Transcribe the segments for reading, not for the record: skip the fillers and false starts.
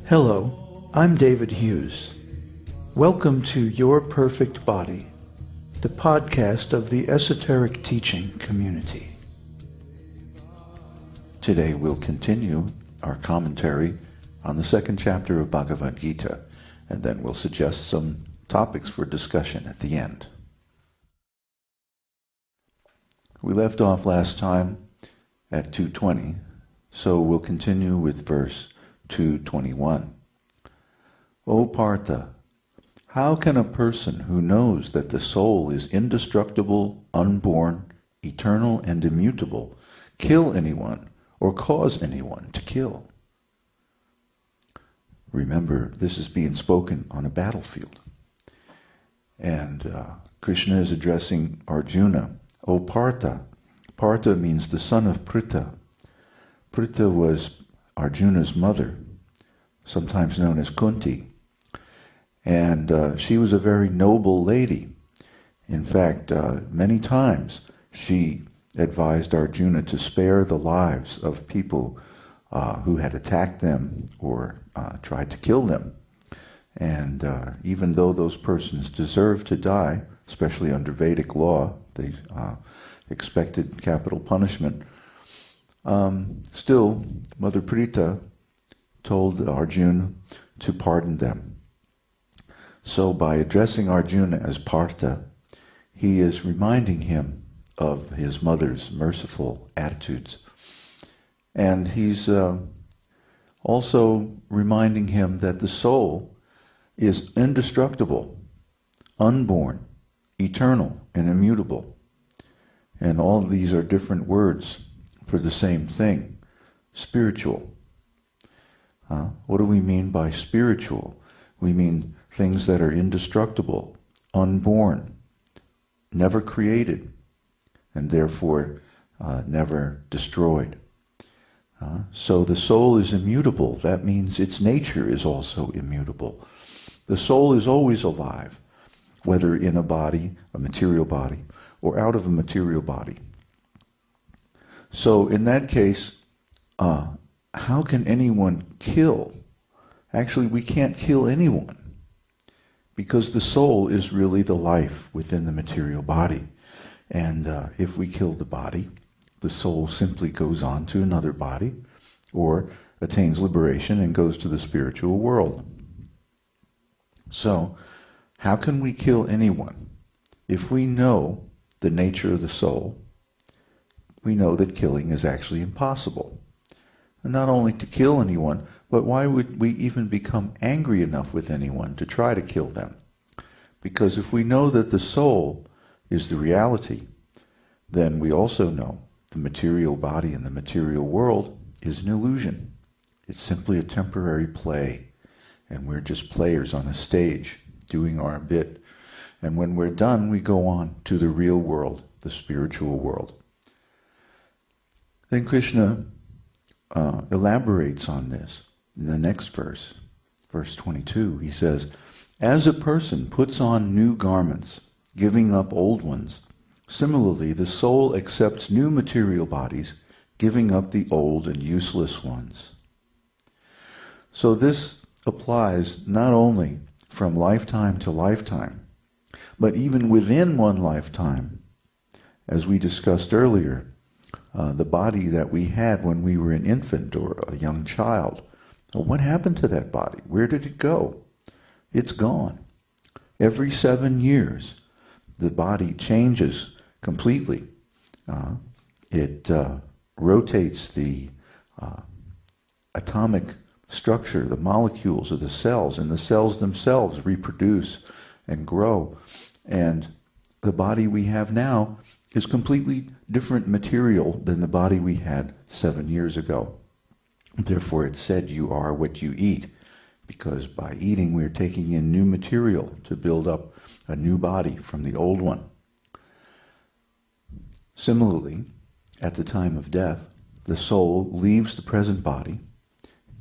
Hello, I'm David Hughes. Welcome to Your Perfect Body, the podcast of the Esoteric Teaching community. Today we'll continue our commentary on the second chapter of Bhagavad-gītā, and then we'll suggest some topics for discussion at the end. We left off last time at 220, so we'll continue with verse 221. O Partha, how can a person who knows that the soul is indestructible, unborn, eternal, and immutable kill anyone or cause anyone to kill? Remember, this is being spoken on a battlefield. And Krishna is addressing Arjuna. O Partha. Partha means the son of Pritha. Pritha was Arjuna's mother, sometimes known as Kunti. And she was a very noble lady. In fact, many times she advised Arjuna to spare the lives of people who had attacked them or tried to kill them. And even though those persons deserved to die, especially under Vedic law, they expected capital punishment, still, Mother Pritha told Arjuna to pardon them. So by addressing Arjuna as Partha, he is reminding him of his mother's merciful attitudes. And he's also reminding him that the soul is indestructible, unborn, eternal, and immutable. And all of these are different words for the same thing, spiritual. What do we mean by spiritual? We mean things that are indestructible, unborn, never created, and therefore never destroyed. So the soul is immutable. That means its nature is also immutable. The soul is always alive, whether in a body, a material body, or out of a material body. So in that case, how can anyone kill? Actually, we can't kill anyone, because the soul is really the life within the material body. And if we kill the body, the soul simply goes on to another body, or attains liberation and goes to the spiritual world. So, how can we kill anyone? If we know the nature of the soul, we know that killing is actually impossible. And not only to kill anyone, but why would we even become angry enough with anyone to try to kill them? Because if we know that the soul is the reality, then we also know the material body and the material world is an illusion. It's simply a temporary play, and we're just players on a stage doing our bit. And when we're done, we go on to the real world, the spiritual world. Then Krishna elaborates on this in the next verse, verse 22. He says, as a person puts on new garments, giving up old ones, similarly the soul accepts new material bodies, giving up the old and useless ones. So this applies not only from lifetime to lifetime, but even within one lifetime. As we discussed earlier, the body that we had when we were an infant or a young child, what happened to that body? Where did it go? It's gone. Every 7 years, the body changes completely. It rotates the atomic structure, the molecules of the cells, and the cells themselves reproduce and grow. And the body we have now is completely different material than the body we had 7 years ago. Therefore, it's said you are what you eat, because by eating we're taking in new material to build up a new body from the old one. Similarly, at the time of death, the soul leaves the present body,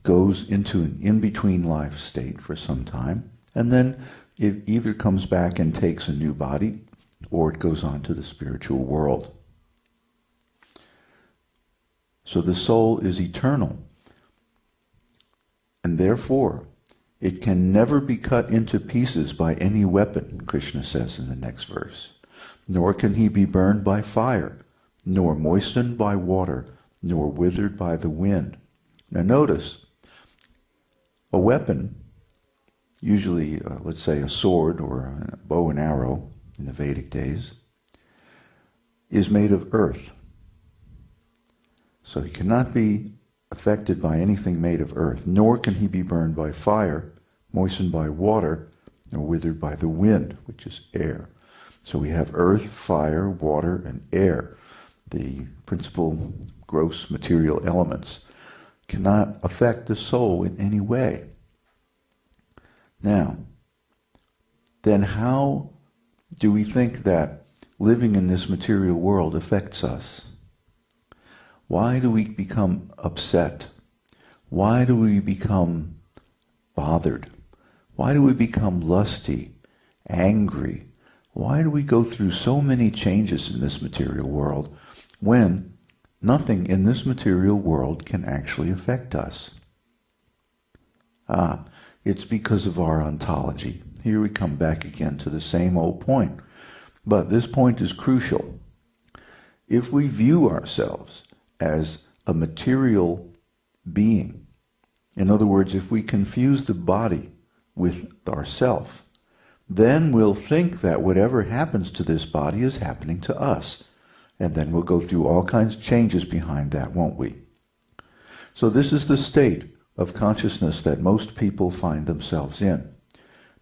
goes into an in-between life state for some time, and then it either comes back and takes a new body, or it goes on to the spiritual world. So the soul is eternal. and therefore it can never be cut into pieces by any weapon, Krishna says in the next verse. Nor can he be burned by fire, nor moistened by water, nor withered by the wind. Now notice, a weapon, usually, let's say a sword or a bow and arrow in the Vedic days, is made of earth. So he cannot be affected by anything made of earth, nor can he be burned by fire, moistened by water, nor withered by the wind, which is air. So we have earth, fire, water, and air. The principal gross material elements cannot affect the soul in any way. Now, then how do we think that living in this material world affects us? Why do we become upset? Why do we become bothered? Why do we become lusty, angry? Why do we go through so many changes in this material world when nothing in this material world can actually affect us? It's because of our ontology. Here we come back again to the same old point. But this point is crucial. If we view ourselves as a material being, in other words, if we confuse the body with ourself, then we'll think that whatever happens to this body is happening to us. And then we'll go through all kinds of changes behind that, won't we? So this is the state of consciousness that most people find themselves in.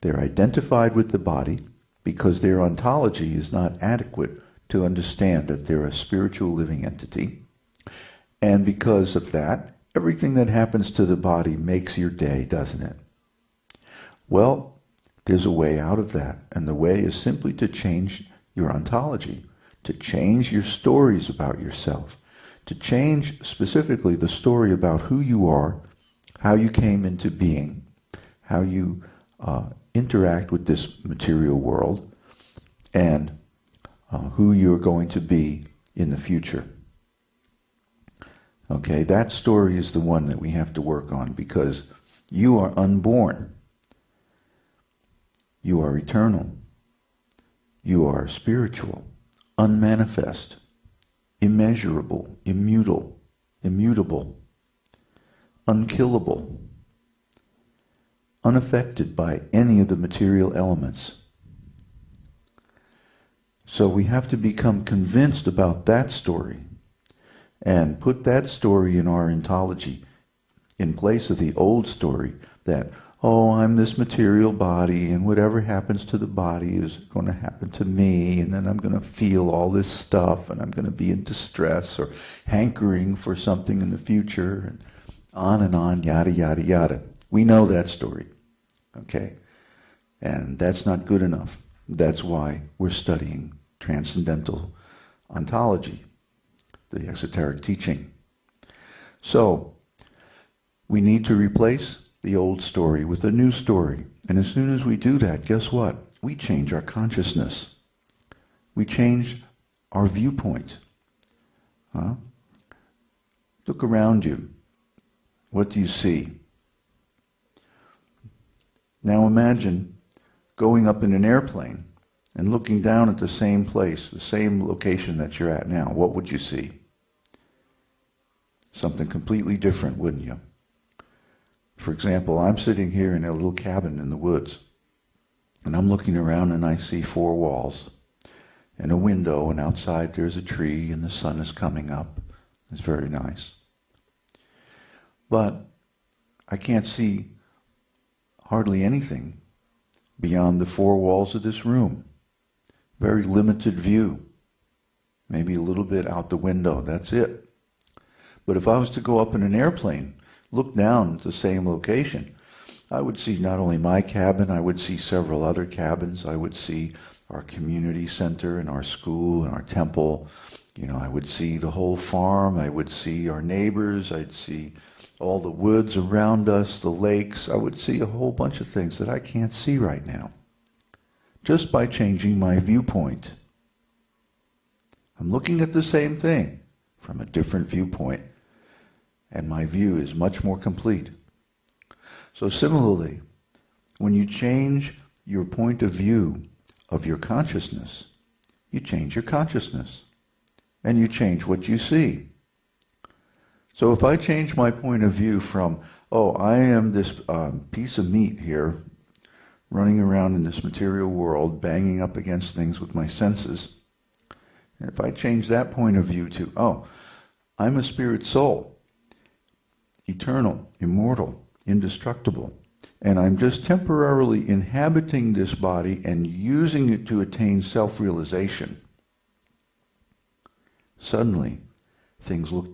They're identified with the body because their ontology is not adequate to understand that they're a spiritual living entity. And because of that, everything that happens to the body makes your day, doesn't it? Well, there's a way out of that, and the way is simply to change your ontology, to change your stories about yourself, to change specifically the story about who you are, how you came into being, how you interact with this material world, and who you're going to be in the future. Okay, that story is the one that we have to work on, because you are unborn. You are eternal. You are spiritual, unmanifest, immeasurable, immutable, unkillable, unaffected by any of the material elements. So we have to become convinced about that story and put that story in our ontology in place of the old story that, oh, I'm this material body, and whatever happens to the body is going to happen to me, and then I'm going to feel all this stuff, and I'm going to be in distress or hankering for something in the future, and on, yada, yada, yada. We know that story, okay? And that's not good enough. That's why we're studying transcendental ontology, the esoteric teaching. So, we need to replace the old story with a new story. And as soon as we do that, guess what? We change our consciousness. We change our viewpoint. Look around you. What do you see? Now imagine going up in an airplane and looking down at the same place, the same location that you're at now. What would you see? Something completely different, wouldn't you? For example, I'm sitting here in a little cabin in the woods, and I'm looking around and I see 4 walls and a window, and outside there's a tree and the sun is coming up. It's very nice. But I can't see hardly anything beyond the 4 walls of this room. Very limited view. Maybe a little bit out the window, that's it. But if I was to go up in an airplane, look down at the same location, I would see not only my cabin, I would see several other cabins. I would see our community center and our school and our temple. I would see the whole farm. I would see our neighbors. I'd see all the woods around us, the lakes. I would see a whole bunch of things that I can't see right now, just by changing my viewpoint. I'm looking at the same thing from a different viewpoint, and my view is much more complete. So similarly, when you change your point of view of your consciousness, you change your consciousness, and you change what you see. So if I change my point of view from, oh, I am this piece of meat here, running around in this material world, banging up against things with my senses, and if I change that point of view to, oh, I'm a spirit soul, eternal, immortal, indestructible, and I'm just temporarily inhabiting this body and using it to attain self-realization, suddenly things look different.